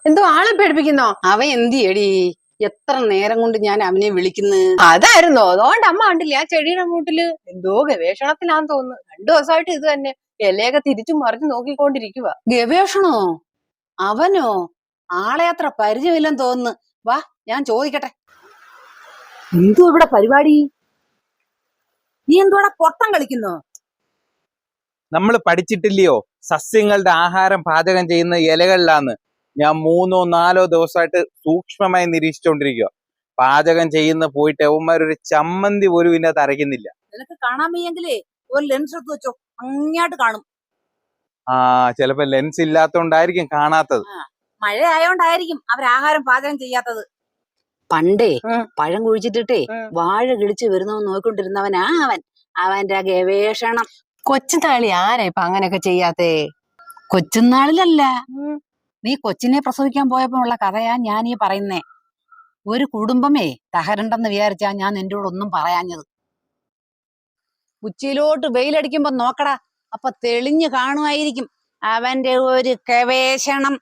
എന്തോ ആളെ പേടിപ്പിക്കുന്നോ? അവൻ എന്തിയടി? എത്ര നേരം കൊണ്ട് ഞാൻ അവനെ വിളിക്കുന്നു. അതായിരുന്നോ? അതുകൊണ്ട് അമ്മ കണ്ടില്ലേ ആ ചെടിയുടെ മൂട്ടില് എന്തോ ഗവേഷണത്തിലാന്ന് തോന്നുന്നു. 2 ദിവസമായിട്ട് ഇത് തന്നെ ഇലയൊക്കെ തിരിച്ചും മറിച്ചും നോക്കിക്കൊണ്ടിരിക്കുക. ഗവേഷണോ? അവനോ? ആളെ അത്ര പരിചയമില്ലെന്ന് തോന്നുന്നു. വാ, ഞാൻ ചോദിക്കട്ടെ. എന്തോ ഇവിടെ പരിപാടി? നീ എന്തോടെ പൊട്ടം കളിക്കുന്നോ? നമ്മൾ പഠിച്ചിട്ടില്ലയോ സസ്യങ്ങളുടെ ആഹാരം പാചകം ചെയ്യുന്ന ഇലകളിലാന്ന്? ഞാൻ 3-4 ദിവസമായിട്ട് സൂക്ഷ്മമായി നിരീക്ഷിച്ചുകൊണ്ടിരിക്കുക. പാചകം ചെയ്യുന്ന പോയിട്ട് അവന്മാരൊരു ചമ്മന്തി പോലും ഇതിനകത്ത് അരയ്ക്കുന്നില്ല. നിനക്ക് കാണാൻ വയ്യെങ്കിലേ ഒരു ലെൻസ് എടുത്ത് വെച്ചോ, അങ്ങാട്ട് കാണും. ചിലപ്പോ ലെൻസ് ഇല്ലാത്തോണ്ടായിരിക്കും കാണാത്തത്. മഴ ആയോണ്ടായിരിക്കും അവരാഹാരം പാചകം ചെയ്യാത്തത്. പണ്ടേ പഴം കുഴിച്ചിട്ടിട്ടേ വാഴ കിളിച്ച് വരുന്നവൻ നോക്കിക്കൊണ്ടിരുന്നവനാ അവന്റെ ഗവേഷണം. കൊച്ചുനാളി ആരാ ഇപ്പൊ അങ്ങനെയൊക്കെ ചെയ്യാത്തേ? കൊച്ചുനാളിലല്ല, നീ കൊച്ചിനെ പ്രസവിക്കാൻ പോയപ്പോ ഉള്ള കഥയാ ഞാൻ ഈ പറയുന്നേ. ഒരു കുടുംബമേ തകരണ്ടെന്ന് വിചാരിച്ചാ ഞാൻ നിന്റെ കൂടെ ഒന്നും പറയാഞ്ഞത്. ഉച്ചയിലോട്ട് വെയിലടിക്കുമ്പോ നോക്കടാ, അപ്പൊ തെളിഞ്ഞു കാണുമായിരിക്കും അവന്റെ ഒരു ഗവേഷണം.